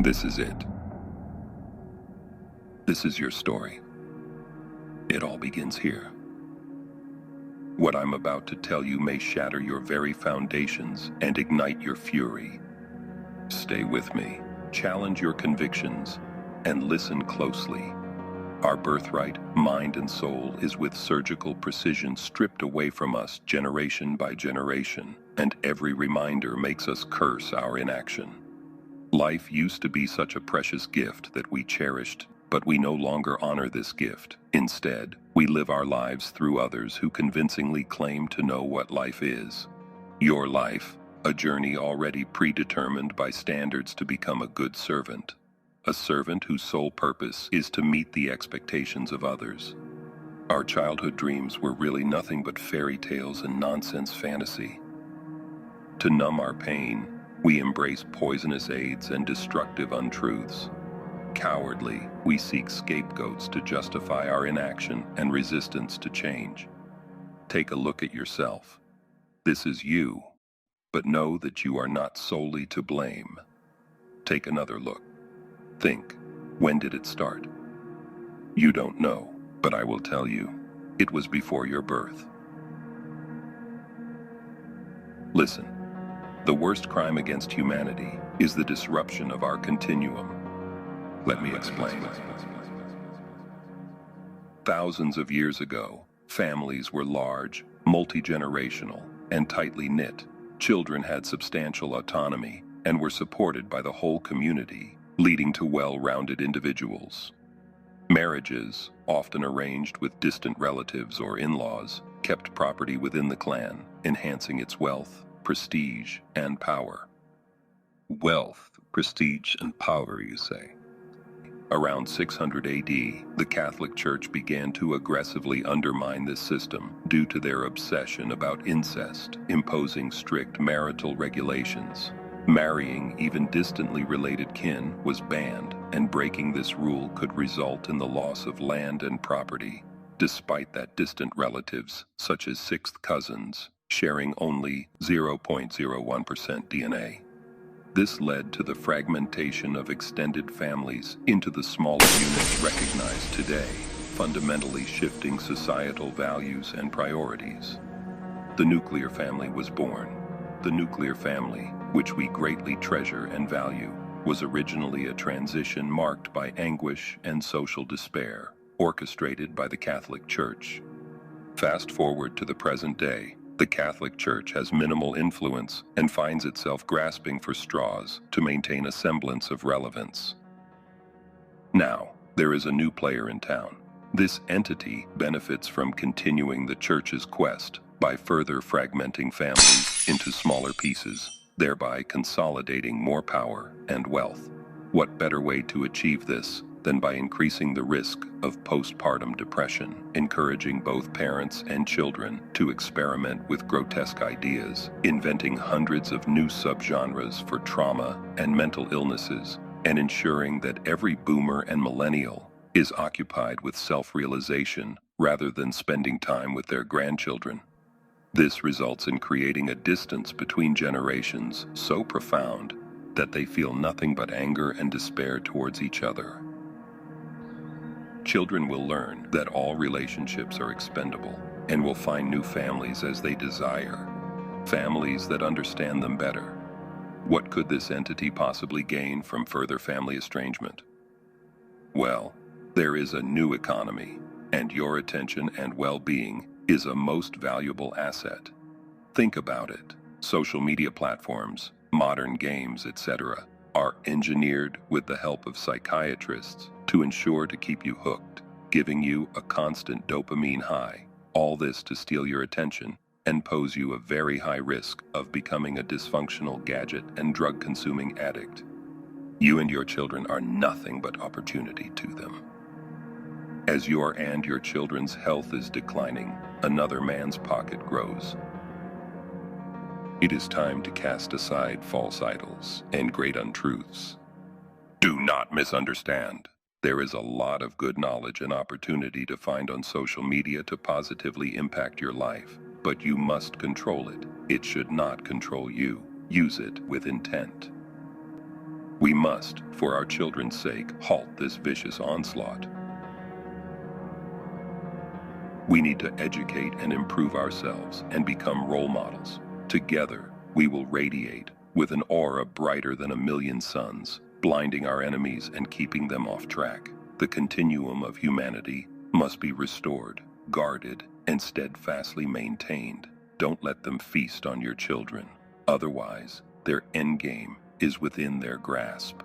This is it. This is your story. It all begins here. What I'm about to tell you may shatter your very foundations and ignite your fury. Stay with me, challenge your convictions, and listen closely. Our birthright, mind and soul, is with surgical precision stripped away from us generation by generation, and every reminder makes us curse our inaction. Life used to be such a precious gift that we cherished, but we no longer honor this gift. Instead, we live our lives through others who convincingly claim to know what life is. Your life, a journey already predetermined by standards to become a good servant. A servant whose sole purpose is to meet the expectations of others. Our childhood dreams were really nothing but fairy tales and nonsense fantasy. To numb our pain, we embrace poisonous aids and destructive untruths. Cowardly, we seek scapegoats to justify our inaction and resistance to change. Take a look at yourself. This is you, but know that you are not solely to blame. Take another look. Think, when did it start? You don't know, but I will tell you, it was before your birth. Listen, the worst crime against humanity is the disruption of our continuum. Let me explain. Thousands of years ago, families were large, multi-generational, and tightly knit. Children had substantial autonomy and were supported by the whole community, leading to well-rounded individuals. Marriages, often arranged with distant relatives or in-laws, kept property within the clan, enhancing its wealth, prestige, and power. Wealth, prestige, and power, you say? Around 600 AD, the Catholic Church began to aggressively undermine this system due to their obsession about incest, imposing strict marital regulations. Marrying even distantly related kin was banned, and breaking this rule could result in the loss of land and property, despite that distant relatives, such as sixth cousins, sharing only 0.01% DNA. This led to the fragmentation of extended families into the smaller units recognized today, fundamentally shifting societal values and priorities. The nuclear family was born. The nuclear family, which we greatly treasure and value, was originally a transition marked by anguish and social despair, orchestrated by the Catholic Church. Fast forward to the present day, the Catholic Church has minimal influence and finds itself grasping for straws to maintain a semblance of relevance. Now, there is a new player in town. This entity benefits from continuing the Church's quest by further fragmenting families into smaller pieces, thereby consolidating more power and wealth. What better way to achieve this than by increasing the risk of postpartum depression, encouraging both parents and children to experiment with grotesque ideas, inventing hundreds of new subgenres for trauma and mental illnesses, and ensuring that every boomer and millennial is occupied with self-realization rather than spending time with their grandchildren. This results in creating a distance between generations so profound that they feel nothing but anger and despair towards each other. Children will learn that all relationships are expendable and will find new families as they desire, families that understand them better. What could this entity possibly gain from further family estrangement? Well, there is a new economy, and your attention and well-being is a most valuable asset. Think about it. Social media platforms, modern games, etc., are engineered with the help of psychiatrists to ensure to keep you hooked, giving you a constant dopamine high, all this to steal your attention and pose you a very high risk of becoming a dysfunctional gadget and drug-consuming addict. You and your children are nothing but opportunity to them. As your and your children's health is declining, another man's pocket grows. It is time to cast aside false idols and great untruths. Do not misunderstand. There is a lot of good knowledge and opportunity to find on social media to positively impact your life, but you must control it. It should not control you. Use it with intent. We must, for our children's sake, halt this vicious onslaught. We need to educate and improve ourselves and become role models. Together, we will radiate with an aura brighter than a million suns, blinding our enemies and keeping them off track. The continuum of humanity must be restored, guarded, and steadfastly maintained. Don't let them feast on your children. Otherwise, their endgame is within their grasp.